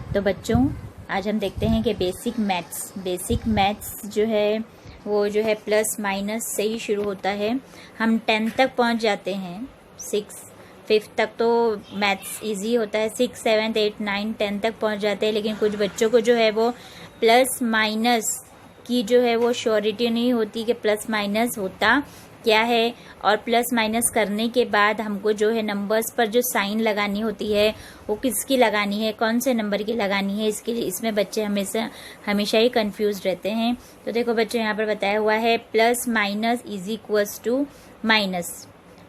तो बच्चों आज हम देखते हैं कि बेसिक मैथ्स जो है वो जो है प्लस माइनस से ही शुरू होता है। हम 10 तक पहुंच जाते हैं, 5th तक तो मैथ्स इजी होता है, 6, 7, 8, 9, 10 तक पहुंच जाते हैं। लेकिन कुछ बच्चों को जो है वो प्लस माइनस की जो है वो श्योरिटी नहीं होती कि प्लस माइनस होता क्या है, और प्लस माइनस करने के बाद हमको जो है नंबर्स पर जो साइन लगानी होती है वो किसकी लगानी है, कौन से नंबर की लगानी है, इसमें बच्चे हमेशा ही कंफ्यूज रहते हैं। तो देखो बच्चों, यहाँ पर बताया हुआ है plus minus is equals to minus.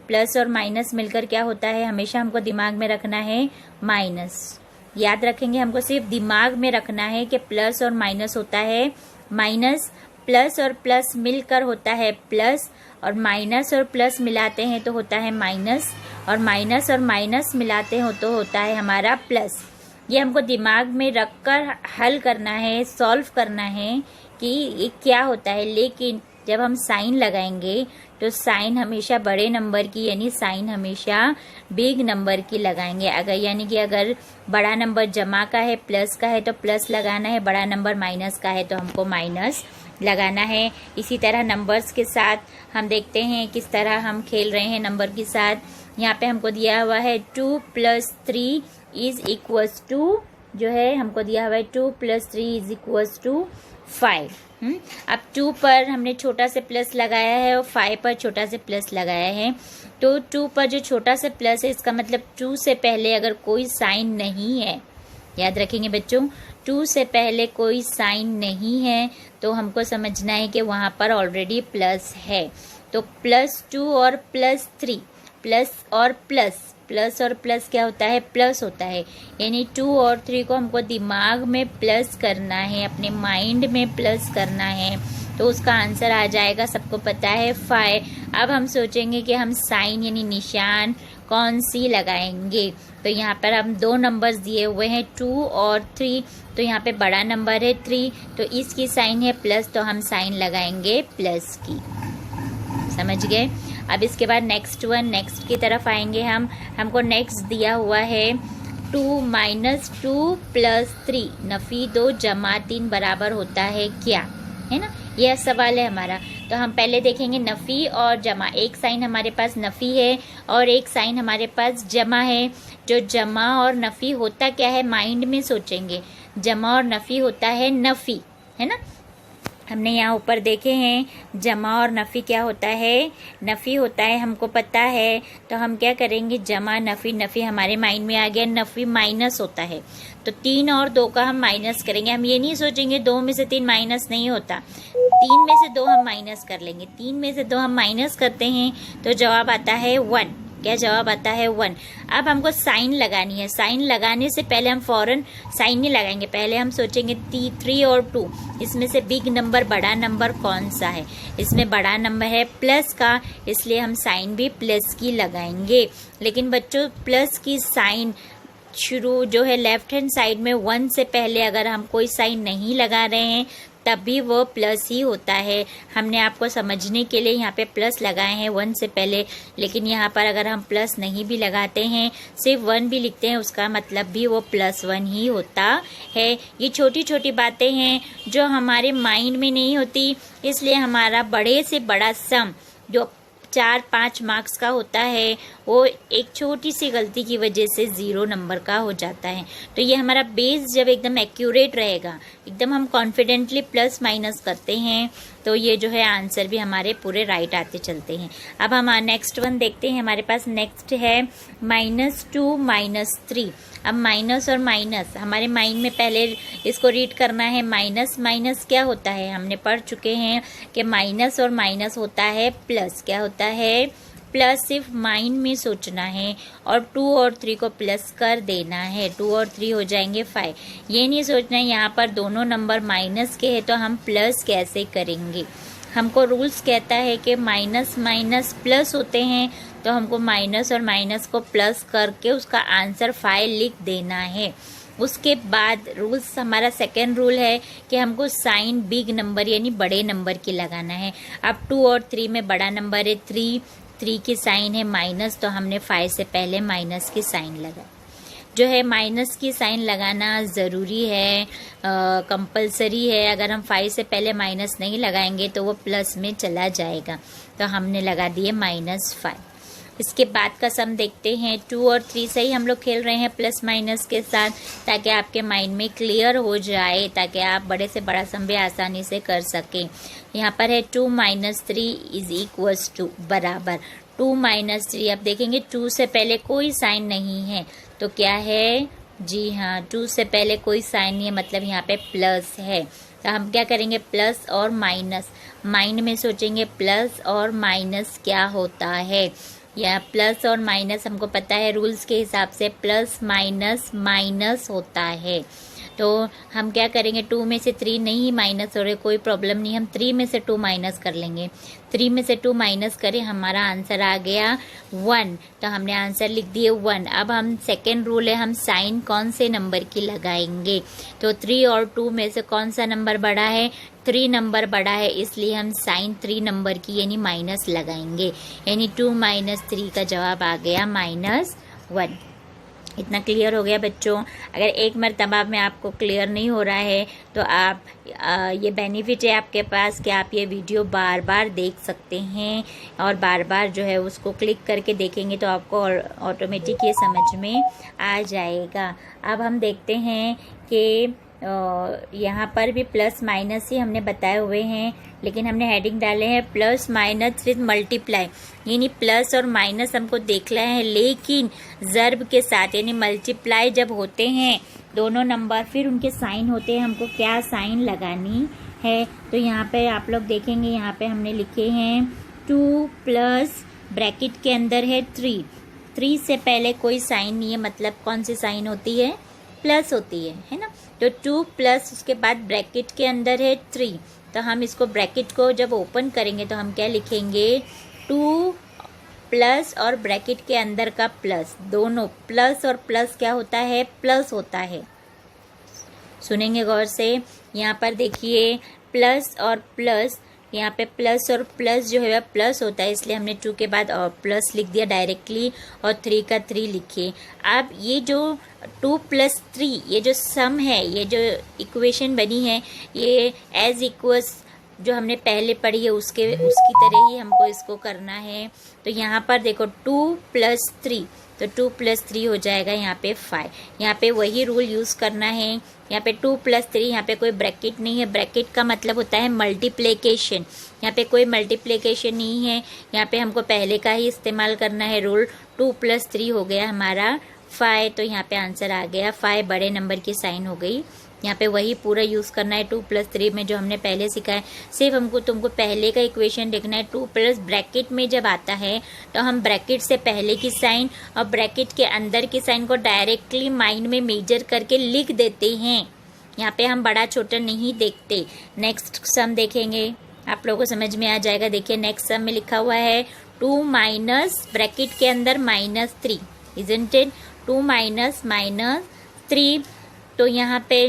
Plus और माइनस मिलकर क्या होता है, हमेशा हमको दिमाग में रखना है माइनस। याद रखेंगे, हमको सिर्फ दिमाग में रखना है कि प्लस और माइनस होता है माइनस, प्लस और प्लस मिलकर होता है प्लस, और माइनस और प्लस मिलाते हैं तो होता है माइनस, और माइनस और माइनस मिलाते हो तो होता है हमारा प्लस। ये हमको दिमाग में रखकर हल करना है, सॉल्व करना है कि ये क्या होता है। लेकिन जब हम साइन लगाएंगे तो साइन हमेशा बड़े नंबर की, यानी साइन हमेशा बिग नंबर की लगाएंगे। अगर बड़ा नंबर जमा का है, प्लस का है तो प्लस लगाना है, बड़ा नंबर माइनस का है तो हमको माइनस लगाना है। इसी तरह नंबर्स के साथ हम देखते हैं किस तरह हम खेल रहे हैं नंबर के साथ। यहाँ पे हमको दिया हुआ है 2 + 3 इज इक्वल्स टू, जो है हमको दिया हुआ है 2 + 3 इज इक्वल्स टू 5। अब 2 पर हमने छोटा से प्लस लगाया है और 5 पर छोटा से प्लस लगाया है। तो 2 पर जो छोटा से प्लस है, इसका मतलब 2 से पहले अगर कोई साइन नहीं है, याद रखेंगे बच्चों, 2 से पहले कोई साइन नहीं है तो हमको समझना है कि वहां पर ऑलरेडी प्लस है। तो +2 और +3, प्लस और प्लस क्या होता है, प्लस होता है। यानी 2 और 3 को हमको दिमाग में प्लस करना है, अपने माइंड में प्लस करना है, तो उसका आंसर आ जाएगा, सबको पता है 5। अब हम सोचेंगे कि हम साइन यानी निशान कौन सी लगाएंगे। तो यहाँ पर हम 2 नंबर्स दिए हुए हैं 2 और 3, तो यहाँ पे बड़ा नंबर है 3, तो इसकी साइन है प्लस, तो हम साइन लगाएंगे प्लस की। समझ गए। अब इसके बाद नेक्स्ट की तरफ आएंगे हमको नेक्स्ट दिया हुआ है 2 - 2 + 3 नफी 2 जमा 3 बराबर होता है क्या, है ना, यह सवाल है हमारा। तो हम पहले देखेंगे नफी और जमा। एक साइन हमारे पास नफी है और एक साइन हमारे पास जमा है। जो जमा और नफी होता क्या है, माइंड में सोचेंगे। जमा और नफी होता है नफी, है ना। हमने यहाँ ऊपर देखे हैं जमा और नफी क्या होता है, नफी होता है, हमको पता है। तो हम क्या करेंगे, जमा नफी हमारे माइंड में आ गया। नफी माइनस होता है, तो 3 और 2 का हम माइनस करेंगे। हम ये नहीं सोचेंगे 2 में से 3 माइनस नहीं होता, 3 में से 2 हम माइनस कर लेंगे। 3 में से 2 हम माइनस करते हैं तो जवाब आता है 1। क्या जवाब आता है 1। अब हमको साइन लगानी है। साइन लगाने से पहले हम फौरन साइन नहीं लगाएंगे, पहले हम सोचेंगे 3 और 2, इसमें से बिग नंबर, बड़ा नंबर कौन सा है। इसमें बड़ा नंबर है प्लस का, इसलिए हम साइन भी प्लस की लगाएंगे। लेकिन बच्चों, प्लस की साइन शुरू जो है लेफ्ट हैंड साइड में 1 से पहले अगर हम कोई साइन नहीं लगा रहे हैं तब भी वो प्लस ही होता है। हमने आपको समझने के लिए यहाँ पे प्लस लगाए हैं 1 से पहले, लेकिन यहाँ पर अगर हम प्लस नहीं भी लगाते हैं, सिर्फ 1 भी लिखते हैं, उसका मतलब भी वो +1 ही होता है। ये छोटी छोटी बातें हैं जो हमारे माइंड में नहीं होती, इसलिए हमारा बड़े से बड़ा सम जो 4-5 मार्क्स का होता है वो एक छोटी सी गलती की वजह से 0 नंबर का हो जाता है। तो ये हमारा बेस जब एकदम एक्यूरेट रहेगा, एकदम हम कॉन्फिडेंटली प्लस माइनस करते हैं, तो ये जो है आंसर भी हमारे पूरे राइट आते चलते हैं। अब हम नेक्स्ट वन देखते हैं। हमारे पास नेक्स्ट है -2 - 3। अब माइनस और माइनस हमारे माइंड में पहले इसको रीड करना है। माइनस क्या होता है, हमने पढ़ चुके हैं कि माइनस और माइनस होता है प्लस। क्या होता है, प्लस। सिर्फ माइंड में सोचना है और 2 और 3 को प्लस कर देना है। 2 और 3 हो जाएंगे 5। ये नहीं सोचना है यहाँ पर दोनों नंबर माइनस के हैं तो हम प्लस कैसे करेंगे। हमको रूल्स कहता है कि माइनस प्लस होते हैं, तो हमको माइनस और माइनस को प्लस करके उसका आंसर 5 लिख देना है। उसके बाद रूल्स, हमारा सेकेंड रूल है कि हमको साइन बिग नंबर यानी बड़े नंबर की लगाना है। अब 2 और 3 में बड़ा नंबर है 3 की साइन है माइनस, तो हमने 5 से पहले माइनस की साइन लगाई। जो है माइनस की साइन लगाना ज़रूरी है, कंपलसरी है। अगर हम 5 से पहले माइनस नहीं लगाएंगे तो वो प्लस में चला जाएगा। तो हमने लगा दिए -5। इसके बाद का सम देखते हैं। 2 और 3 से ही हम लोग खेल रहे हैं प्लस माइनस के साथ, ताकि आपके माइंड में क्लियर हो जाए, ताकि आप बड़े से बड़ा सम भी आसानी से कर सकें। यहाँ पर है 2 - 3 = बराबर 2 - 3। अब देखेंगे 2 से पहले कोई साइन नहीं है तो क्या है, जी हाँ 2 से पहले कोई साइन नहीं है, मतलब यहाँ पे प्लस है। तो हम क्या करेंगे, प्लस और माइनस, माइंड में सोचेंगे प्लस और माइनस क्या होता है। या प्लस और माइनस हमको पता है रूल्स के हिसाब से प्लस माइनस माइनस होता है। तो हम क्या करेंगे, 2 में से 3 नहीं माइनस हो रहे, कोई प्रॉब्लम नहीं, हम 3 में से 2 माइनस कर लेंगे। 3 में से 2 माइनस करें, हमारा आंसर आ गया 1। तो हमने आंसर लिख दिए 1। अब हम सेकेंड रूल है, हम साइन कौन से नंबर की लगाएंगे। तो 3 और 2 में से कौन सा नंबर बड़ा है, 3 नंबर बड़ा है, इसलिए हम साइन 3 नंबर की यानी माइनस लगाएंगे। यानी 2 - 3 का जवाब आ गया -1। इतना क्लियर हो गया बच्चों। अगर एक मरतबा में आपको क्लियर नहीं हो रहा है तो आप ये बेनिफिट है आपके पास कि आप ये वीडियो बार बार देख सकते हैं, और बार बार जो है उसको क्लिक करके देखेंगे तो आपको ऑटोमेटिक ये समझ में आ जाएगा। अब हम देखते हैं कि यहाँ पर भी प्लस माइनस ही हमने बताए हुए हैं, लेकिन हमने हेडिंग डाले हैं प्लस माइनस विद मल्टीप्लाई, यानी प्लस और माइनस हमको देखना है लेकिन ज़र्ब के साथ, यानी मल्टीप्लाई जब होते हैं दोनों नंबर फिर उनके साइन होते हैं, हमको क्या साइन लगानी है। तो यहाँ पे आप लोग देखेंगे, यहाँ पे हमने लिखे हैं 2 प्लस ब्रैकेट के अंदर है 3 से पहले कोई साइन नहीं है, मतलब कौन सी साइन होती है, प्लस होती है ना। तो 2 प्लस उसके बाद ब्रैकेट के अंदर है 3, तो हम इसको ब्रैकेट को जब ओपन करेंगे तो हम क्या लिखेंगे, 2 प्लस और ब्रैकेट के अंदर का प्लस, दोनों प्लस और प्लस क्या होता है, प्लस होता है। सुनेंगे गौर से, यहाँ पर देखिए प्लस और प्लस, यहाँ पे प्लस और प्लस जो है प्लस होता है, इसलिए हमने 2 के बाद और प्लस लिख दिया डायरेक्टली, और 3 का 3 लिखिए। अब ये जो 2 + 3 ये जो सम है, ये जो इक्वेशन बनी है, ये एज इक्वल्स जो हमने पहले पढ़ी है उसकी तरह ही हमको इसको करना है। तो यहाँ पर देखो 2 + 3, तो 2 + 3 हो जाएगा यहाँ पे 5। यहाँ पे वही रूल यूज़ करना है। यहाँ पे 2 + 3, यहाँ पे कोई ब्रैकेट नहीं है, ब्रैकेट का मतलब होता है मल्टीप्लिकेशन, यहाँ पे कोई मल्टीप्लिकेशन नहीं है, यहाँ पे हमको पहले का ही इस्तेमाल करना है रूल। 2 + 3 हो गया हमारा 5, तो यहाँ पे आंसर आ गया 5, बड़े नंबर की साइन हो गई। यहाँ पे वही पूरा यूज़ करना है 2 + 3 में जो हमने पहले सीखा है, सिर्फ हमको तुमको पहले का इक्वेशन देखना है। 2 प्लस ब्रैकेट में जब आता है तो हम ब्रैकेट से पहले की साइन और ब्रैकेट के अंदर की साइन को डायरेक्टली माइंड में मेजर करके लिख देते हैं। यहाँ पे हम बड़ा छोटा नहीं देखते। नेक्स्ट सम देखेंगे, आप लोगों को समझ में आ जाएगा। देखिए नेक्स्ट सम में लिखा हुआ है 2 माइनस ब्रैकेट के अंदर -3, इजंट इट, 2 माइनस -3। तो यहाँ पे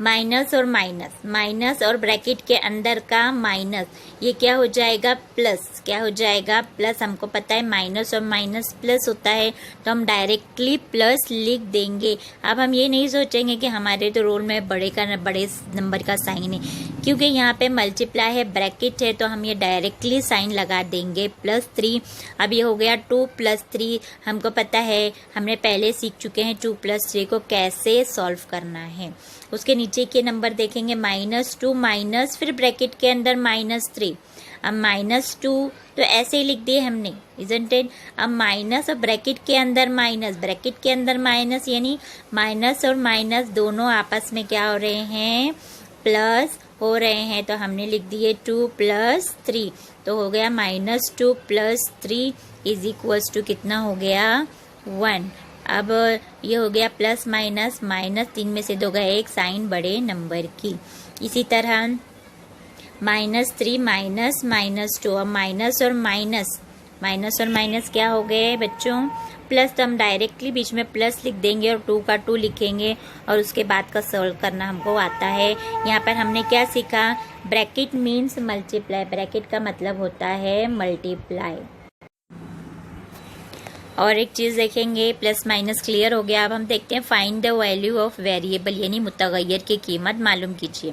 माइनस और माइनस, माइनस और ब्रैकेट के अंदर का माइनस, ये क्या हो जाएगा, प्लस, क्या हो जाएगा, प्लस। हमको पता है माइनस और माइनस प्लस होता है, तो हम डायरेक्टली प्लस लिख देंगे। अब हम ये नहीं सोचेंगे कि हमारे तो रोल में बड़े नंबर का साइन है, क्योंकि यहाँ पे मल्टीप्लाई है, ब्रैकेट है, तो हम ये डायरेक्टली साइन लगा देंगे +3। अब ये हो गया 2 + 3, हमको पता है, हमने पहले सीख चुके हैं 2 + 3 को कैसे सॉल्व करना है। उसके नीचे के नंबर देखेंगे -2 माइनस फिर ब्रैकेट के अंदर -3। अब -2 तो ऐसे ही लिख दिए हमने, इजंट इट। अब माइनस और ब्रैकेट के अंदर माइनस, ब्रैकेट के अंदर माइनस, यानी माइनस और माइनस दोनों आपस में क्या हो रहे हैं, प्लस हो रहे हैं। तो हमने लिख दिए 2 + 3, तो हो गया -2 + 3 = कितना हो गया, 1। अब ये हो गया प्लस माइनस, माइनस 3 में से 2 गए, एक साइन बड़े नंबर की। इसी तरह -3 माइनस -2, अब माइनस और माइनस क्या हो गए बच्चों, प्लस। तो हम डायरेक्टली बीच में प्लस लिख देंगे और 2 का 2 लिखेंगे, और उसके बाद का सॉल्व करना हमको आता है। यहाँ पर हमने क्या सीखा, ब्रैकेट मीन्स मल्टीप्लाई, ब्रैकेट का मतलब होता है मल्टीप्लाई। और एक चीज़ देखेंगे, प्लस माइनस क्लियर हो गया। अब हम देखते हैं find the value of variable यानी मुतगय्यर की कीमत मालूम कीजिए।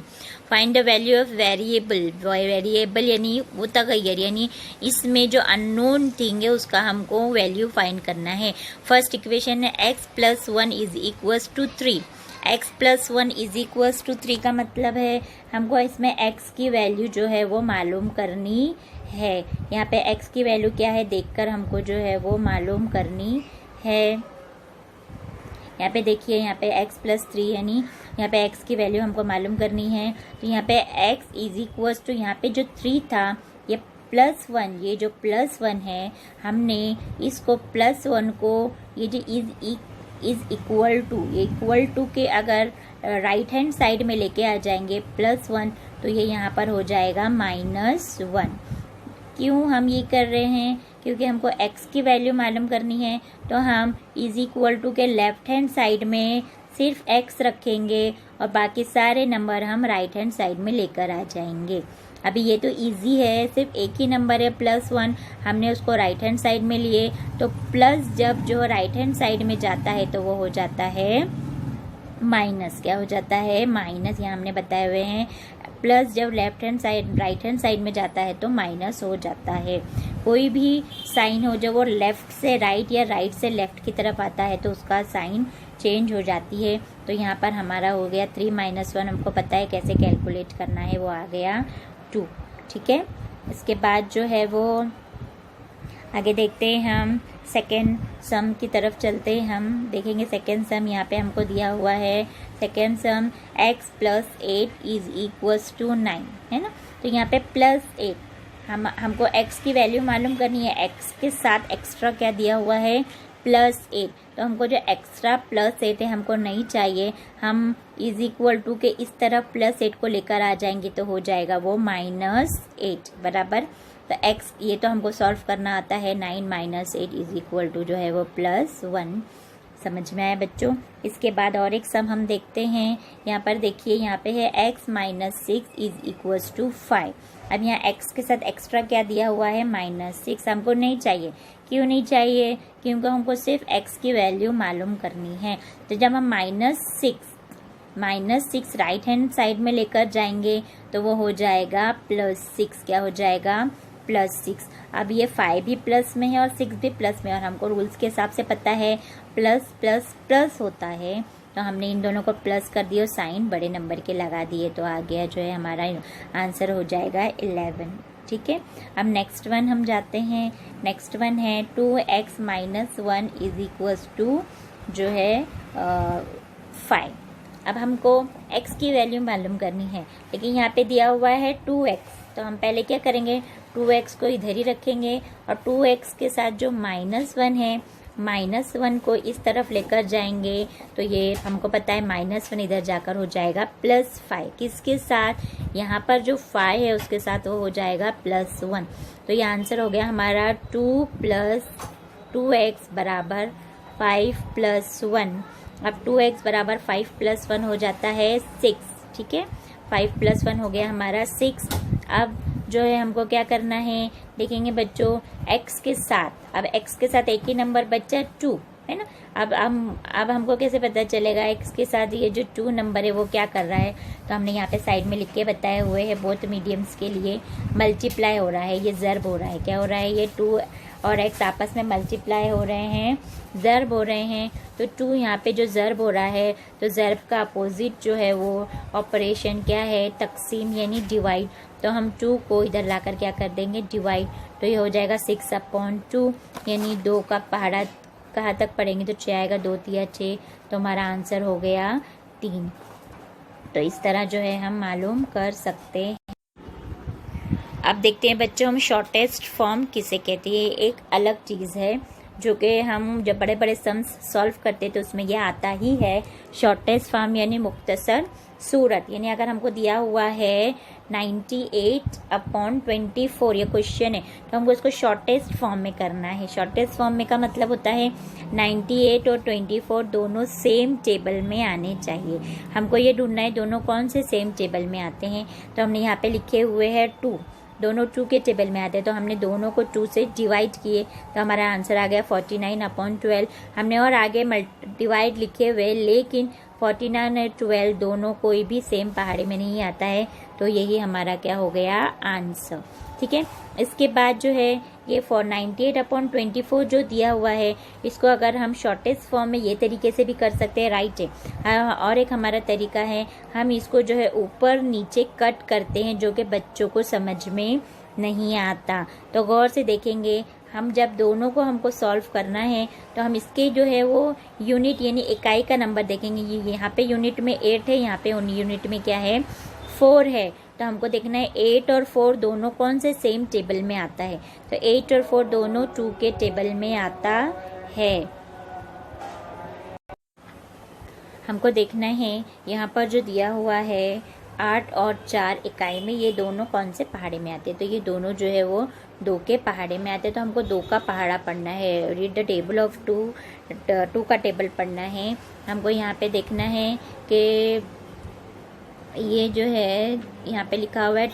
Find the value of variable, variable यानी मुतगय्यर, यानी इसमें जो अननोन थिंग है उसका हमको वैल्यू फाइंड करना है। फर्स्ट इक्वेशन है x + 1 = 3। x + 1 = 3 का मतलब है हमको इसमें x की वैल्यू जो है वो मालूम करनी है। यहाँ पे x की वैल्यू क्या है देखकर हमको जो है वो मालूम करनी है। यहाँ पे देखिए, यहाँ पे x + 3 यानी यहाँ पे x की वैल्यू हमको मालूम करनी है। तो यहाँ पे x = यहाँ पे जो 3 था ये +1, ये जो +1 है हमने इसको +1 को ये जो इज इक्वल टू के अगर राइट हैंड साइड में लेके आ जाएंगे +1 तो ये यहाँ पर हो जाएगा -1। क्यों हम ये कर रहे हैं? क्योंकि हमको x की वैल्यू मालूम करनी है। तो हम = के लेफ्ट हैंड साइड में सिर्फ x रखेंगे और बाकी सारे नंबर हम राइट हैंड साइड में लेकर आ जाएंगे। अभी ये तो इजी है, सिर्फ एक ही नंबर है +1, हमने उसको राइट हैंड साइड में लिए। तो प्लस जब जो राइट हैंड साइड में जाता है तो वो हो जाता है माइनस। क्या हो जाता है? माइनस। यहाँ हमने बताए हुए हैं प्लस जब left hand side right hand side में जाता है तो माइनस हो जाता है। कोई भी साइन हो जब वो लेफ्ट से राइट या राइट से लेफ्ट की तरफ आता है तो उसका साइन चेंज हो जाती है। तो यहाँ पर हमारा हो गया 3 - 1, हमको पता है कैसे कैलकुलेट करना है, वो आ गया 2। ठीक है, इसके बाद जो है वो आगे देखते हैं, हम सेकेंड सम की तरफ चलते हैं। हम देखेंगे सेकेंड सम यहाँ पे हमको दिया हुआ है। सेकेंड सम x + 8 = 9 है ना। तो यहाँ पे +8 हमको x की वैल्यू मालूम करनी है। x के साथ एक्स्ट्रा क्या दिया हुआ है? +8। तो हमको जो एक्स्ट्रा +8 है हमको नहीं चाहिए। हम = के इस तरफ +8 को लेकर आ जाएंगे तो हो जाएगा वो -8 बराबर। तो x ये तो हमको सॉल्व करना आता है। 9 - 8 = जो है वो +1। समझ में आया बच्चों? इसके बाद और एक सम हम देखते हैं। यहाँ पर देखिए, यहाँ पे है x - 6 = 5। अब यहाँ x के साथ एक्स्ट्रा क्या दिया हुआ है? -6। हमको नहीं चाहिए। क्यों नहीं चाहिए? क्योंकि हमको सिर्फ x की वैल्यू मालूम करनी है। तो जब हम -6 राइट हैंड साइड में लेकर जाएंगे तो वो हो जाएगा +6। क्या हो जाएगा? +6। अब ये 5 भी प्लस में है और 6 भी प्लस में है, और हमको रूल्स के हिसाब से पता है प्लस प्लस प्लस होता है। तो हमने इन दोनों को प्लस कर दिया, साइन बड़े नंबर के लगा दिए, तो आ गया जो है हमारा आंसर हो जाएगा 11। ठीक है, अब नेक्स्ट वन हम जाते हैं। नेक्स्ट वन है 2x - 1 = जो है 5। अब हमको x की वैल्यू मालूम करनी है, लेकिन यहाँ पे दिया हुआ है 2x। तो हम पहले क्या करेंगे? 2x को इधर ही रखेंगे और 2x के साथ जो -1 है, -1 को इस तरफ लेकर जाएंगे तो ये हमको पता है -1 इधर जाकर हो जाएगा +5। किसके साथ? यहाँ पर जो 5 है उसके साथ वो हो जाएगा +1। तो ये आंसर हो गया हमारा 2 + 2x = 5 + 1। अब 2x = 5 + 1 हो जाता है 6। ठीक है, 5 + 1 हो गया हमारा 6। अब जो है हमको क्या करना है देखेंगे बच्चों, x के साथ, अब x के साथ एक ही नंबर बच्चा 2 है ना। अब हमको कैसे पता चलेगा x के साथ ये जो 2 नंबर है वो क्या कर रहा है? तो हमने यहाँ पे साइड में लिख के बताए हुए हैं, बोथ मीडियम्स के लिए मल्टीप्लाई हो रहा है, ये ज़र्ब हो रहा है। क्या हो रहा है? ये 2 और x आपस में मल्टीप्लाई हो रहे हैं, ज़र्ब हो रहे हैं। तो 2 यहाँ पे जो ज़र्ब हो रहा है, तो ज़र्ब का अपोजिट जो है वो ऑपरेशन क्या है? तकसीम यानी डिवाइड। तो हम 2 को इधर लाकर क्या कर देंगे? डिवाइड। तो ये हो जाएगा 6/2 यानी 2 का पहाड़ा कहाँ तक पढ़ेंगे तो 6 आएगा, 2 × 6, तो हमारा आंसर हो गया 3। तो इस तरह जो है हम मालूम कर सकते हैं। अब देखते हैं बच्चों, हम शॉर्टेस्ट फॉर्म किसे कहते हैं। एक अलग चीज़ है जो कि हम जब बड़े बड़े सम्स सॉल्व करते तो उसमें यह आता ही है शॉर्टेस्ट फॉर्म यानी मुख्तसर सूरत। यानी अगर हमको दिया हुआ है 98/24 ये क्वेश्चन है तो हमको इसको शॉर्टेस्ट फॉर्म में करना है। शॉर्टेस्ट फॉर्म में का मतलब होता है 98 और 24 दोनों सेम टेबल में आने चाहिए। हमको ये ढूंढना है दोनों कौन से सेम टेबल में आते हैं। तो हमने यहाँ पे लिखे हुए हैं 2, दोनों 2 के टेबल में आते हैं, तो हमने दोनों को 2 से डिवाइड किए तो हमारा आंसर आ गया 49/12। हमने और आगे डिवाइड लिखे हुए, लेकिन 49 और 12 दोनों कोई भी सेम पहाड़े में नहीं आता है, तो यही हमारा क्या हो गया आंसर। ठीक है, इसके बाद जो है ये 98/24 जो दिया हुआ है, इसको अगर हम शॉर्टेस्ट फॉर्म में ये तरीके से भी कर सकते हैं, राइट है। और एक हमारा तरीका है, हम इसको जो है ऊपर नीचे कट करते हैं, जो कि बच्चों को समझ में नहीं आता। तो गौर से देखेंगे, हम जब दोनों को हमको सॉल्व करना है तो हम इसके जो है वो यूनिट यानी इकाई का नंबर देखेंगे। ये यहाँ पे यूनिट में 8 है, यहाँ पे यूनिट में क्या है 4 है, तो हमको देखना है 8 और 4 दोनों कौन से सेम टेबल में आता है। तो 8 और 4 दोनों 2 के टेबल में आता है। हमको देखना है यहाँ पर जो दिया हुआ है 8 और 4 इकाई में, ये दोनों कौन से पहाड़े में आते हैं। तो ये दोनों जो है वो 2 के पहाड़े में आते हैं, तो हमको 2 का पहाड़ा पढ़ना है। रीड द टेबल ऑफ 2 का टेबल पढ़ना है। हमको यहाँ पे देखना है कि ये जो है यहाँ पे लिखा हुआ है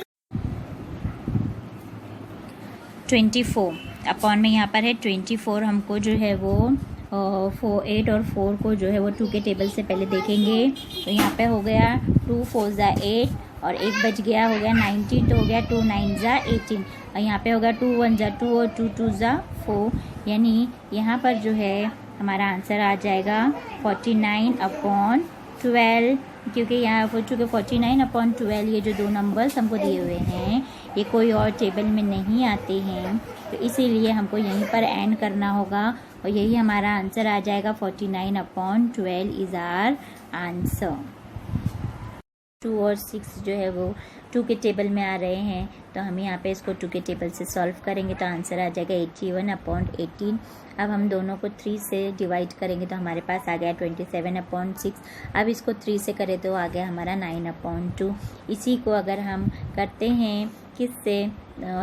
24 अपॉन में यहाँ पर है 24। हमको जो है वो 8 और 4 को जो है वो 2 के टेबल से पहले देखेंगे। तो यहाँ पे हो गया 2 4 ज़ा 8 और 1 बच गया, हो गया 19, तो हो गया 2 9 ज़ा 18 और यहाँ पे होगा 2 1 ज़ा 2 और 2 2 ज़ा 4, यानी यहाँ पर जो है हमारा आंसर आ जाएगा 49/12, क्योंकि यहाँ पर चूँकि 49/12 ये जो 2 नंबर्स हमको दिए हुए हैं ये कोई और टेबल में नहीं आते हैं, तो इसीलिए हमको यहीं पर एंड करना होगा और यही हमारा आंसर आ जाएगा। 49/12 इज़ आवर आंसर। 2 और 6 जो है वो 2 के टेबल में आ रहे हैं, तो हम यहाँ पे इसको 2 के टेबल से सॉल्व करेंगे तो आंसर आ जाएगा 81/18। अब हम दोनों को 3 से डिवाइड करेंगे तो हमारे पास आ गया 27/6। अब इसको 3 से करें तो आ गया हमारा 9/2। इसी को अगर हम करते हैं किससे,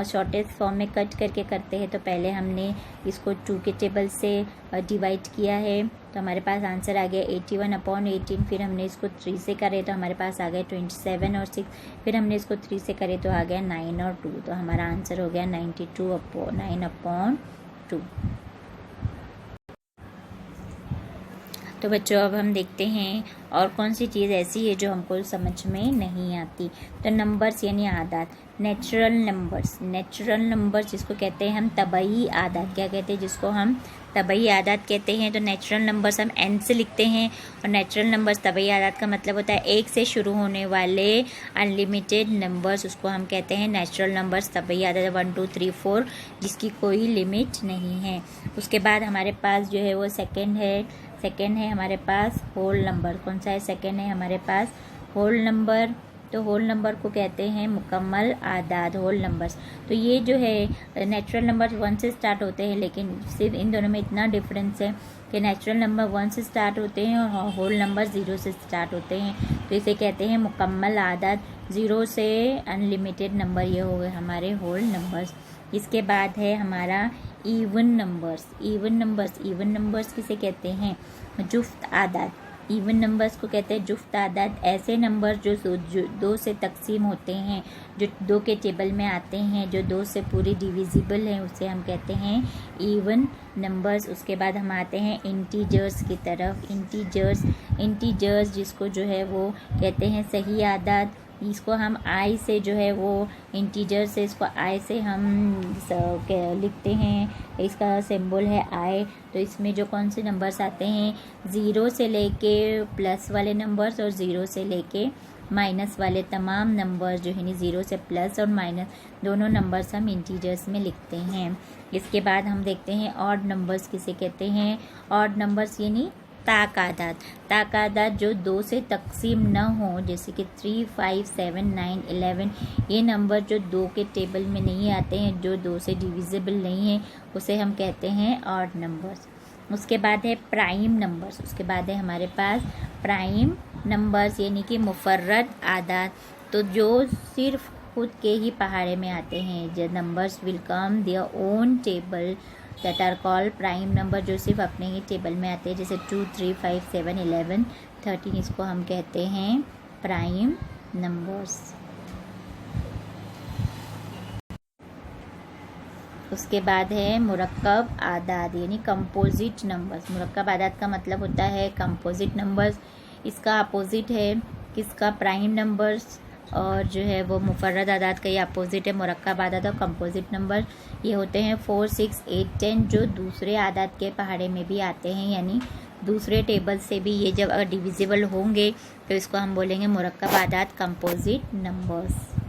शॉर्टेस्ट फॉर्म में कट करके करते हैं, तो पहले हमने इसको 2 के टेबल से डिवाइड किया है तो हमारे पास आंसर आ गया 81/18। फिर हमने इसको 3 से करे तो हमारे पास आ गया 27 और 6। फिर हमने इसको 3 से करे तो आ गया 9 और 2, तो हमारा आंसर हो गया 9/2। तो बच्चों अब हम देखते हैं और कौन सी चीज़ ऐसी है जो हमको समझ में नहीं आती। तो नंबर्स यानी आदात, नेचुरल नंबर्स जिसको कहते हैं हम तबई आदात। क्या कहते हैं जिसको हम तबई आदात कहते हैं। तो नेचुरल नंबर्स हम n से लिखते हैं और नेचुरल नंबर्स तबई आदात का मतलब होता है 1 से शुरू होने वाले अनलिमिटेड नंबर्स, उसको हम कहते हैं नेचुरल नंबर्स तबई आदात। 1 2 3 4 जिसकी कोई लिमिट नहीं है। उसके बाद हमारे पास जो है वो सेकेंड है हमारे पास होल नंबर। कौन सा है सेकेंड है हमारे पास होल नंबर। तो होल नंबर को कहते हैं मुकम्मल आदाद, होल नंबर्स। तो ये जो है नेचुरल नंबर 1 से स्टार्ट होते हैं, लेकिन सिर्फ इन दोनों में इतना डिफरेंस है कि नेचुरल नंबर 1 से स्टार्ट होते हैं और होल नंबर 0 से स्टार्ट होते हैं। तो इसे कहते हैं मुकम्मल आदाद। 0 से अनलिमिटेड नंबर ये हो गए हमारे होल नंबर्स। इसके बाद है हमारा इवन नंबर्स किसे कहते हैं जुफ्त आदाद। इवन नंबर्स को कहते हैं जुफ्त आदाद। ऐसे नंबर जो 2 से तकसीम होते हैं, जो 2 के टेबल में आते हैं, जो 2 से पूरी डिविजिबल हैं, उसे हम कहते हैं इवन नंबर्स। उसके बाद हम आते हैं इंटीजर्स की तरफ। इंटीजर्स जिसको जो है वो कहते हैं सही आदाद। इसको हम आई से जो है वो इंटीजर से इसको आई से हम लिखते हैं, इसका सिंबल है आई। तो इसमें जो कौन से नंबर्स आते हैं 0 से लेके प्लस वाले नंबर्स और 0 से लेके माइनस वाले तमाम नंबर्स जो है 0 से प्लस और माइनस दोनों नंबर्स हम इंटीजर्स में लिखते हैं। इसके बाद हम देखते हैं ऑड नंबर्स किसे कहते हैं। ऑड नंबर्स यानी ताकादात जो 2 से तकसीम न हो, जैसे कि 3 5 7 9 11। ये नंबर जो 2 के टेबल में नहीं आते हैं, जो 2 से डिविजिबल नहीं है, उसे हम कहते हैं ऑड नंबर्स। उसके बाद है प्राइम नंबर्स। उसके बाद है हमारे पास प्राइम नंबर्स यानी कि मुफर्रद आदाद। तो जो सिर्फ खुद के ही पहाड़े में आते हैं, जो numbers will come their own table that are called prime number, जो सिर्फ अपने ही टेबल में आते हैं, जैसे 2 3 5 7 11 13। इसको हम कहते हैं प्राइम नंबर्स। उसके बाद है मुरक्कब आदाद यानी कंपोजिट नंबर्स। मुरक्कब आदाद का मतलब होता है कंपोजिट नंबर्स। इसका अपोजिट है किसका, प्राइम नंबर्स, और जो है वो मुफर्रद आदाद का ये अपोजिट है मुरक्कब आदाद और कंपोजिट नंबर। ये होते हैं 4, 6, 8, 10 जो दूसरे आदाद के पहाड़े में भी आते हैं, यानी दूसरे टेबल से भी ये जब अगर डिविजिबल होंगे तो इसको हम बोलेंगे मुरक्कब आदाद कंपोजिट नंबर्स।